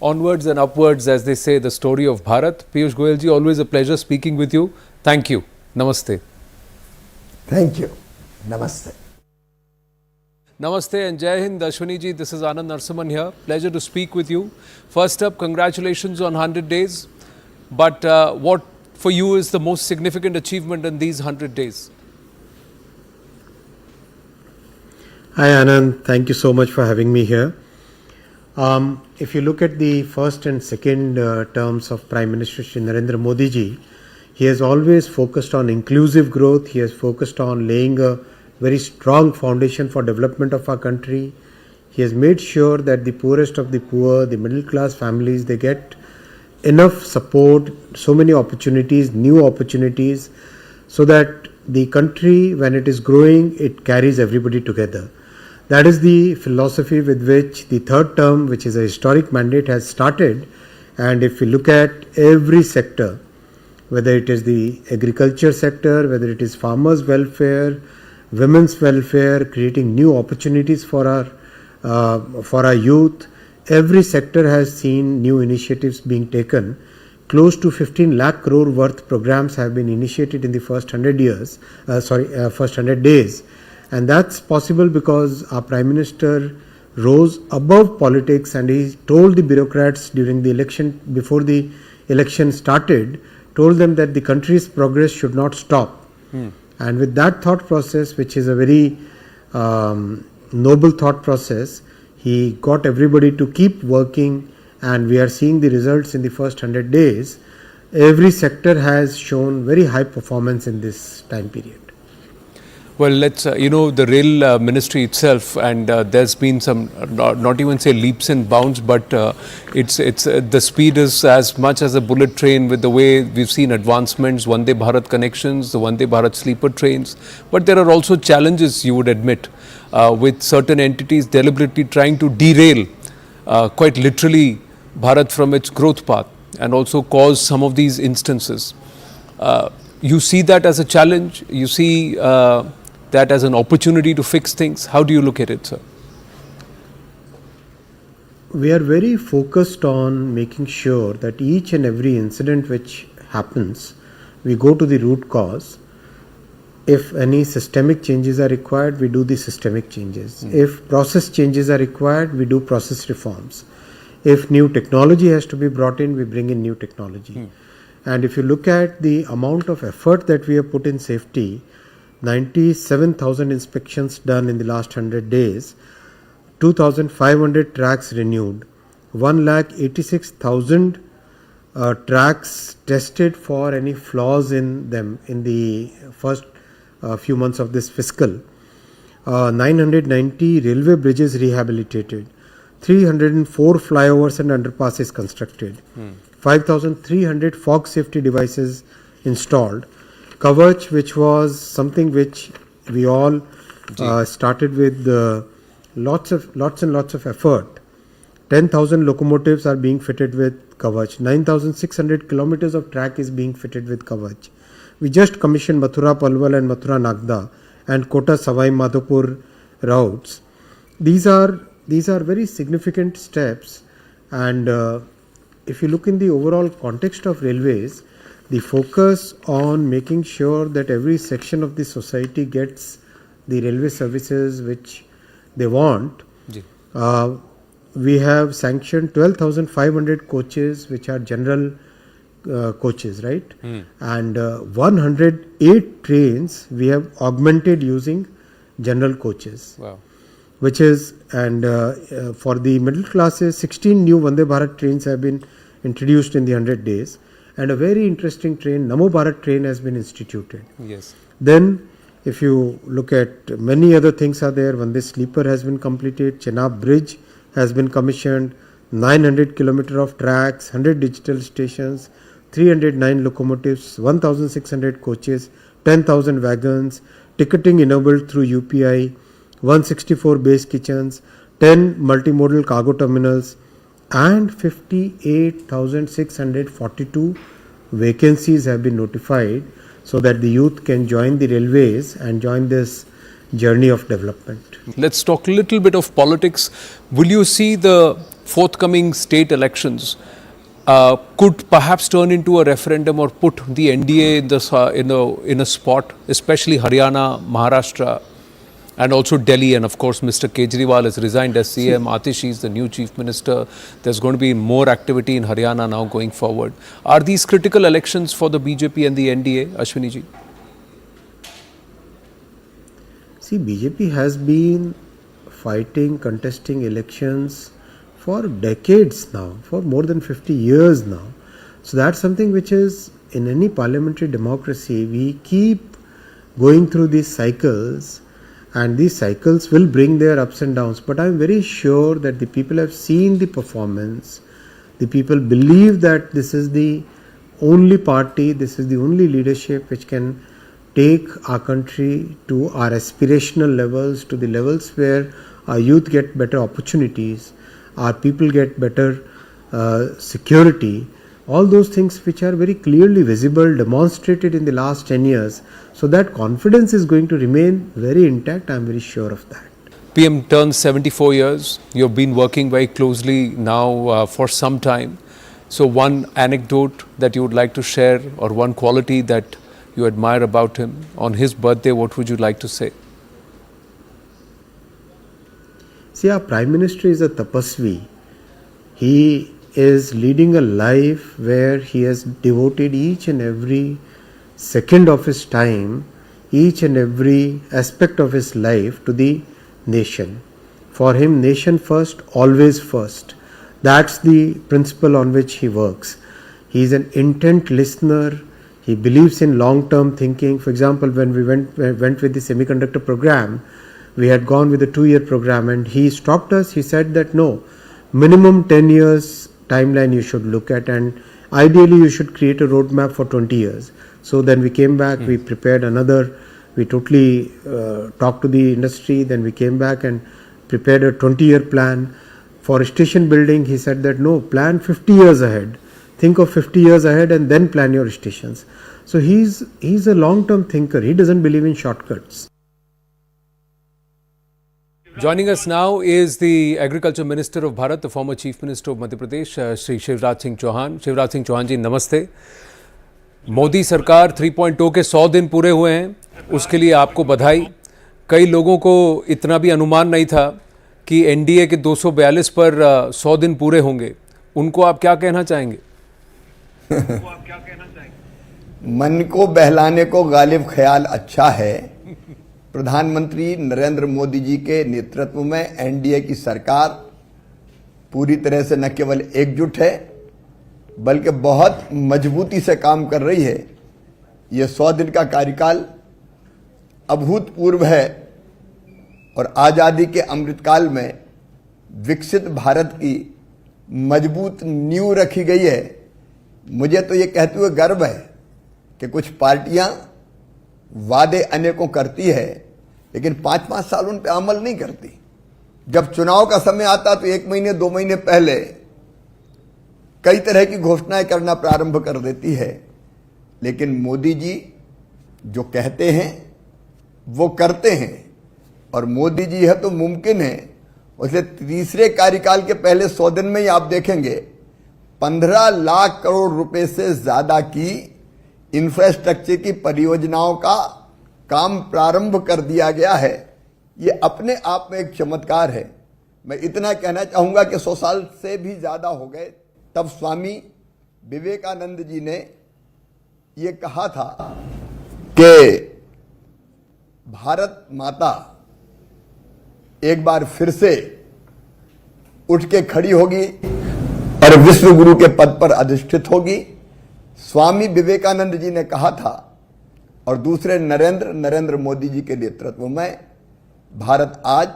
Onwards and upwards, as they say, the story of Bharat. Piyush Goyal ji, always a pleasure speaking with you. Thank you. Namaste. Thank you. Namaste. Namaste and Jai Hind. Ashwini ji, this is Anand Narsaman here. Pleasure to speak with you. First up, congratulations on 100 days. But what for you is the most significant achievement in these 100 days? Hi Anand, thank you so much for having me here. If you look at the first and second terms of Prime Minister Shri Narendra Modi ji, he has always focused on inclusive growth. He has focused on laying a very strong foundation for development of our country. He has made sure that the poorest of the poor, the middle class families, they get enough support, so many opportunities, new opportunities, so that the country, when it is growing, it carries everybody together. That is the philosophy with which the third term, which is a historic mandate, has started. And if we look at every sector, whether it is the agriculture sector, whether it is farmers' welfare, women's welfare, creating new opportunities for our youth, every sector has seen new initiatives being taken, close to 15 lakh crore worth programs have been initiated in the first 100 days. And that's possible because our Prime Minister rose above politics and he told the bureaucrats during the election, before the election started, told them that the country's progress should not stop. And with that thought process, which is a very noble thought process, he got everybody to keep working, and we are seeing the results in the first 100 days. Every sector has shown very high performance in this time period. Well, let's, the rail ministry itself, and there's been some, not even say leaps and bounds, but it's the speed is as much as a bullet train with the way we've seen advancements, Vande Bharat connections, the Vande Bharat sleeper trains. But there are also challenges, you would admit, with certain entities deliberately trying to derail, quite literally, Bharat from its growth path, and also cause some of these instances. You see that as a challenge? You see that as an opportunity to fix things? How do you look at it, sir? We are very focused on making sure that each and every incident which happens, we go to the root cause. If any systemic changes are required, we do the systemic changes. If process changes are required, we do process reforms. If new technology has to be brought in, we bring in new technology. And if you look at the amount of effort that we have put in safety, 97,000 inspections done in the last 100 days, 2,500 tracks renewed, 1,86,000 tracks tested for any flaws in them in the first few months of this fiscal, 990 railway bridges rehabilitated, 304 flyovers and underpasses constructed, 5,300 fog safety devices installed. Kavach, which was something which we all started with lots and lots of effort. 10,000 locomotives are being fitted with Kavach. 9,600 kilometers of track is being fitted with Kavach. We just commissioned Mathura Palwal and Mathura Nagda and Kota Savai Madhopur routes. These are very significant steps, and if you look in the overall context of railways, the focus on making sure that every section of the society gets the railway services which they want. We have sanctioned 12,500 coaches which are general coaches, right? And 108 trains we have augmented using general coaches. Wow. Which is, and for the middle classes, 16 new Vande Bharat trains have been introduced in the 100 days, and a very interesting train, Namo Bharat train, has been instituted. Yes. Then, if you look at many other things are there, Vande Sleeper has been completed, Chenab Bridge has been commissioned, 900 kilometer of tracks, 100 digital stations, 309 locomotives, 1,600 coaches, 10,000 wagons, ticketing enabled through UPI, 164 base kitchens, 10 multimodal cargo terminals, and 58,642 vacancies have been notified so that the youth can join the railways and join this journey of development. Let's talk a little bit of politics. Will you see the forthcoming state elections could perhaps turn into a referendum or put the NDA in a spot, especially Haryana, Maharashtra, and also Delhi, and of course Mr. Kejriwal has resigned as CM, Atishi is the new Chief Minister. There's going to be more activity in Haryana now going forward. Are these critical elections for the BJP and the NDA, Ashwini ji? See, BJP has been fighting, contesting elections for decades now, for more than 50 years now. So that's something which is, in any parliamentary democracy, we keep going through these cycles, and these cycles will bring their ups and downs. But I'm very sure that the people have seen the performance. The people believe that this is the only party, this is the only leadership which can take our country to our aspirational levels, to the levels where our youth get better opportunities, our people get better security, all those things which are very clearly visible, demonstrated in the last 10 years. So that confidence is going to remain very intact, I am very sure of that. PM turns 74 years. You've been working very closely now for some time. So one anecdote that you would like to share, or one quality that you admire about him on his birthday, what would you like to say? See, our Prime Minister is a tapasvi. He is leading a life where he has devoted each and every second of his time, each and every aspect of his life to the nation. For him, nation first, always first. That's the principle on which he works. He is an intent listener. He believes in long-term thinking. For example, when we went with the semiconductor program, we had gone with a 2-year program, and he stopped us. He said that no, minimum 10 years timeline you should look at, and ideally you should create a roadmap for 20 years. So then we came back, we prepared another, we totally talked to the industry, then we came back and prepared a 20-year plan. For station building, he said that no, plan 50 years ahead. Think of 50 years ahead and then plan your stations. So he's a long-term thinker. He doesn't believe in shortcuts. Joining us now is the Agriculture Minister of Bharat, the former Chief Minister of Madhya Pradesh, Shri Shivraj Singh Chauhan. Shivraj Singh Chauhan ji, namaste. Modi सरकार 3.0 के 100 दिन पूरे हुए हैं, उसके लिए आपको बधाई। कई लोगों को इतना भी अनुमान नहीं था कि एनडीए के 242 पर 100 दिन पूरे होंगे। उनको आप क्या कहना चाहेंगे? मन को बहलाने को गालिब ख्याल अच्छा है। प्रधानमंत्री नरेंद्र मोदी जी के नेतृत्व में एनडीए की सरकार पूरी तरह से न केवल एकजुट है, बल्कि बहुत मजबूती से काम कर रही है। ये 100 दिन का कार्यकाल अभूतपूर्व है और आज़ादी के अमृतकाल में विकसित भारत की मजबूत नींव रखी गई है। मुझे तो ये कहते हुए गर्व है कि कुछ पार्टियां वादे अनेकों करती है, लेकिन 5-5 साल उन पर अमल नहीं करती। जब चुनाव का समय आता तो 1 महीने 2 महीने पहले कई तरह की घोषणाएं करना प्रारंभ कर देती है, लेकिन मोदी जी जो कहते हैं वो करते हैं, और मोदी जी है तो मुमकिन है। उससे तीसरे कार्यकाल के पहले 100 दिन में ही आप देखेंगे 15 लाख करोड़ रुपए से ज्यादा की इंफ्रास्ट्रक्चर की परियोजनाओं का काम प्रारंभ कर दिया गया है। ये अपने आप में एक चमत्कार है। मैं इतना कहना चाहूंगा कि 100 साल से भी ज्यादा हो गए तब स्वामी विवेकानंद जी ने ये कहा था कि भारत माता एक बार फिर से उठ के खड़ी होगी और विश्व गुरु के पद पर अधिष्ठित होगी। स्वामी विवेकानंद जी ने कहा था, और दूसरे नरेंद्र मोदी जी के नेतृत्व में भारत आज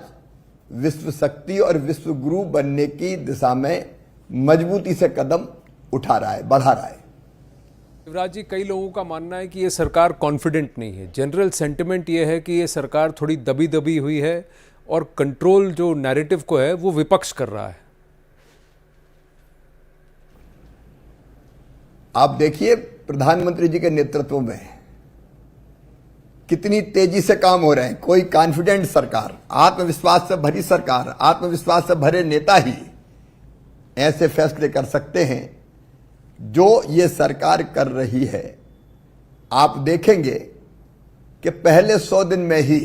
विश्व शक्ति और विश्व गुरु बनने की दिशा में मजबूती से कदम उठा रहा है, बढ़ा रहा है। शिवराज जी, कई लोगों का मानना है कि ये सरकार कॉन्फिडेंट नहीं है। जनरल सेंटिमेंट ये है कि ये सरकार थोड़ी दबी हुई है और कंट्रोल जो नैरेटिव को है वो विपक्ष कर रहा है। आप देखिए प्रधानमंत्री जी के नेतृत्व में कितनी तेजी से काम हो रहे हैं। कोई कॉन्फिडेंट सरकार, आत्मविश्वास से भरी सरकार, आत्मविश्वास से भरे नेता ही ऐसे फैसले कर सकते हैं जो ये सरकार कर रही है। आप देखेंगे कि पहले 100 दिन में ही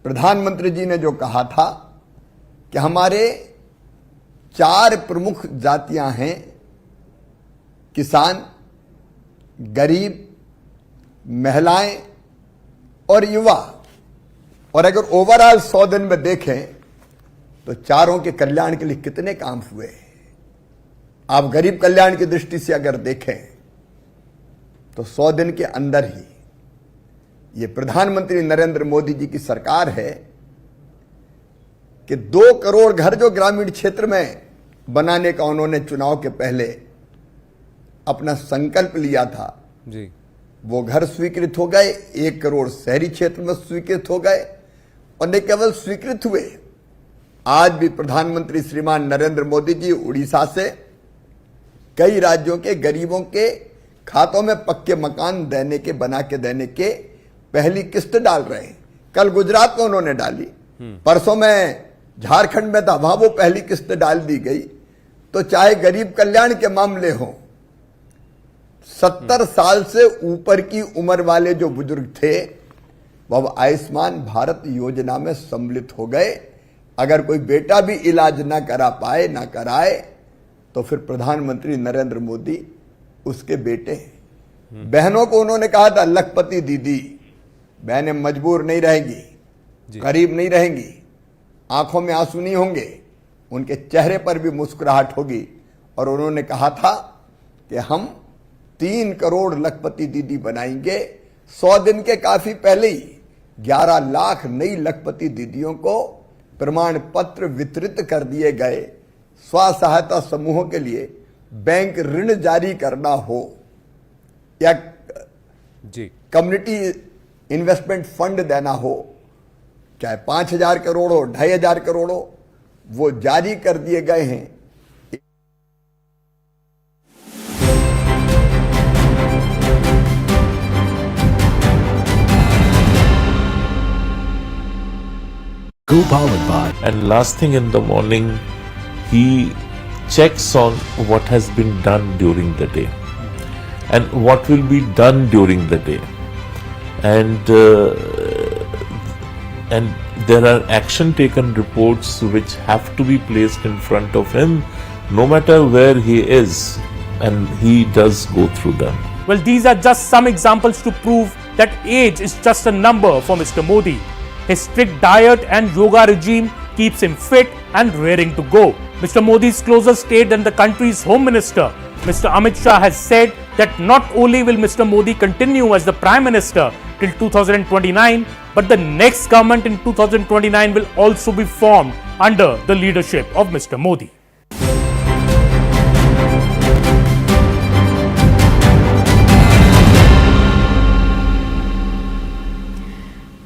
प्रधानमंत्री जी ने जो कहा था कि हमारे 4 प्रमुख जातियां हैं, किसान, गरीब, महिलाएं और युवा, और अगर ओवरऑल 100 दिन में देखें तो चारों के कल्याण के लिए कितने काम हुए। आप गरीब कल्याण की दृष्टि से अगर देखें तो 100 दिन के अंदर ही ये प्रधानमंत्री नरेंद्र मोदी जी की सरकार है कि 2 करोड़ घर जो ग्रामीण क्षेत्र में बनाने का उन्होंने चुनाव के पहले अपना संकल्प लिया था जी, वो घर स्वीकृत हो गए। 1 करोड़ शहरी क्षेत्र में स्वीकृत हो गए, और न केवल स्वीकृत हुए, आज भी प्रधानमंत्री श्रीमान नरेंद्र मोदी जी उड़ीसा से कई राज्यों के गरीबों के खातों में पक्के मकान बना के देने के पहली किस्त डाल रहे हैं। कल गुजरात में उन्होंने डाली, परसों में झारखंड में था, वहां वो पहली किस्त डाल दी गई। तो चाहे गरीब कल्याण के मामले हों, 70 साल से ऊपर की उम्र वाले जो बुजुर्ग थे वो अब आयुष्मान भारत योजना में सम्मिलित हो गए। अगर कोई बेटा भी इलाज ना करा पाए, ना कराए, तो फिर प्रधानमंत्री नरेंद्र मोदी उसके बेटे हैं। बहनों को उन्होंने कहा था लखपति दीदी, बहनें मजबूर नहीं रहेंगी, गरीब नहीं रहेंगी, आंखों में आंसू नहीं होंगे, उनके चेहरे पर भी मुस्कुराहट होगी। और उन्होंने कहा था कि हम 3 करोड़ लखपति दीदी बनाएंगे। 100 दिन के काफी पहले ही 11 लाख नई लखपति दीदियों को प्रमाण पत्र वितरित कर दिए गए। स्व सहायता समूहों के लिए बैंक ऋण जारी करना हो या कम्युनिटी इन्वेस्टमेंट फंड देना हो, चाहे 5,000 करोड़ हो, 2,500 करोड़ हो, वो जारी कर दिए गए हैं। And last thing in the morning, he checks on what has been done during the day and what will be done during the day. And there are action taken reports which have to be placed in front of him no matter where he is, and he does go through them. Well, these are just some examples to prove that age is just a number for Mr. Modi. His strict diet and yoga regime keeps him fit and raring to go. Mr. Modi's closest state than the country's Home Minister, Mr. Amit Shah, has said that not only will Mr. Modi continue as the Prime Minister till 2029, but the next government in 2029 will also be formed under the leadership of Mr. Modi.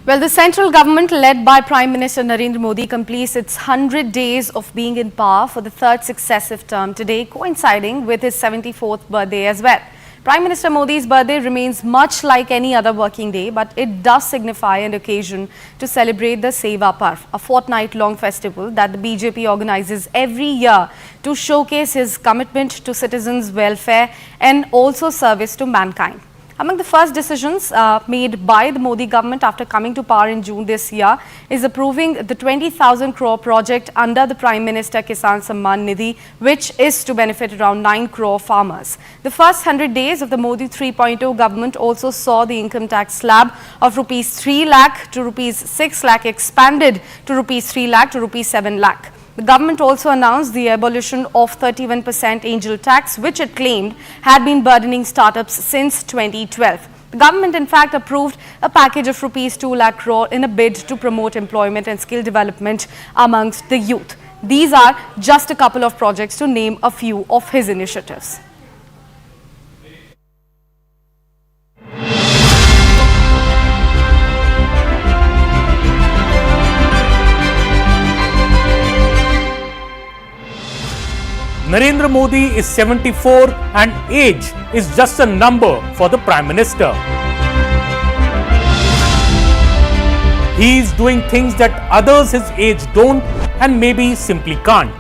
Well, the central government led by Prime Minister Narendra Modi completes its 100 days of being in power for the third successive term today, coinciding with his 74th birthday as well. Prime Minister Modi's birthday remains much like any other working day, but it does signify an occasion to celebrate the Seva Parv, a fortnight-long festival that the BJP organizes every year to showcase his commitment to citizens' welfare and also service to mankind. Among the first decisions made by the Modi government after coming to power in June this year is approving the 20,000 crore project under the Prime Minister Kisan Samman Nidhi, which is to benefit around 9 crore farmers. The first 100 days of the Modi 3.0 government also saw the income tax slab of rupees 3 lakh to rupees 6 lakh expanded to rupees 3 lakh to rupees 7 lakh. The government also announced the abolition of 31% angel tax, which it claimed had been burdening startups since 2012. The government in fact approved a package of rupees 2 lakh crore in a bid to promote employment and skill development amongst the youth. These are just a couple of projects to name a few of his initiatives. Narendra Modi is 74 and age is just a number for the Prime Minister. He is doing things that others his age don't and maybe simply can't.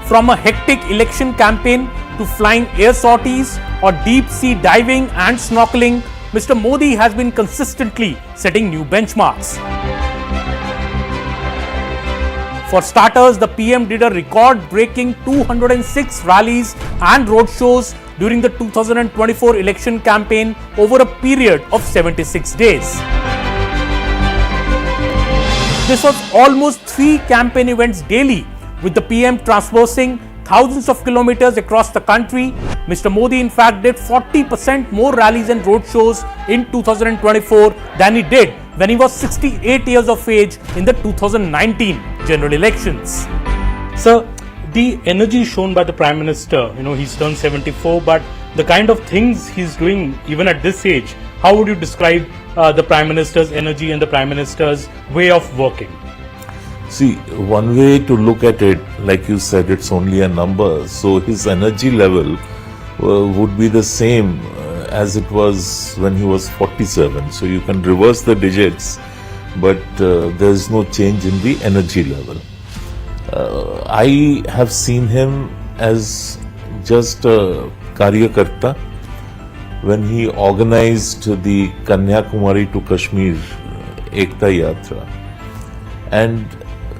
From a hectic election campaign to flying air sorties or deep sea diving and snorkeling, Mr. Modi has been consistently setting new benchmarks. For starters, the PM did a record-breaking 206 rallies and roadshows during the 2024 election campaign over a period of 76 days. This was almost 3 campaign events daily, with the PM traversing thousands of kilometers across the country. Mr. Modi in fact did 40% more rallies and roadshows in 2024 than he did when he was 68 years of age in the 2019 general elections. Sir, the energy shown by the Prime Minister, he's turned 74, but the kind of things he's doing even at this age, how would you describe the Prime Minister's energy and the Prime Minister's way of working? See, one way to look at it, like you said, it's only a number. So his energy level would be the same as it was when he was 47. So you can reverse the digits, but there is no change in the energy level. I have seen him as just a Karyakarta when he organized the Kanyakumari to Kashmir Ekta Yatra. And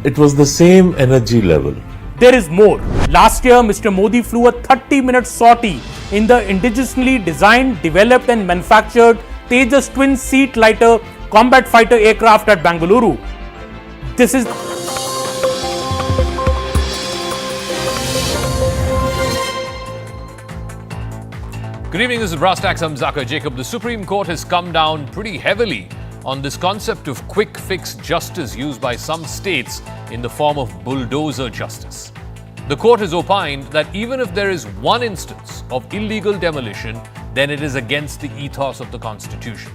it was the same energy level. There is more. Last year, Mr. Modi flew a 30-minute sortie in the indigenously designed, developed and manufactured Tejas twin seat lighter combat fighter aircraft at Bengaluru. This is Good evening, this is Brass Tacks. I'm Zaka Jacob. The Supreme Court has come down pretty heavily on this concept of quick fix justice used by some states in the form of bulldozer justice. The court has opined that even if there is one instance of illegal demolition, then it is against the ethos of the Constitution.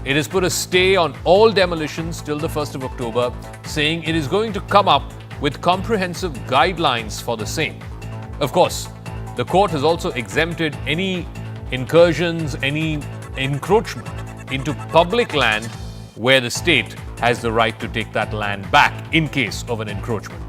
It has put a stay on all demolitions till the 1st of October, saying it is going to come up with comprehensive guidelines for the same. Of course, the court has also exempted any incursions, any encroachment into public land where the state has the right to take that land back in case of an encroachment.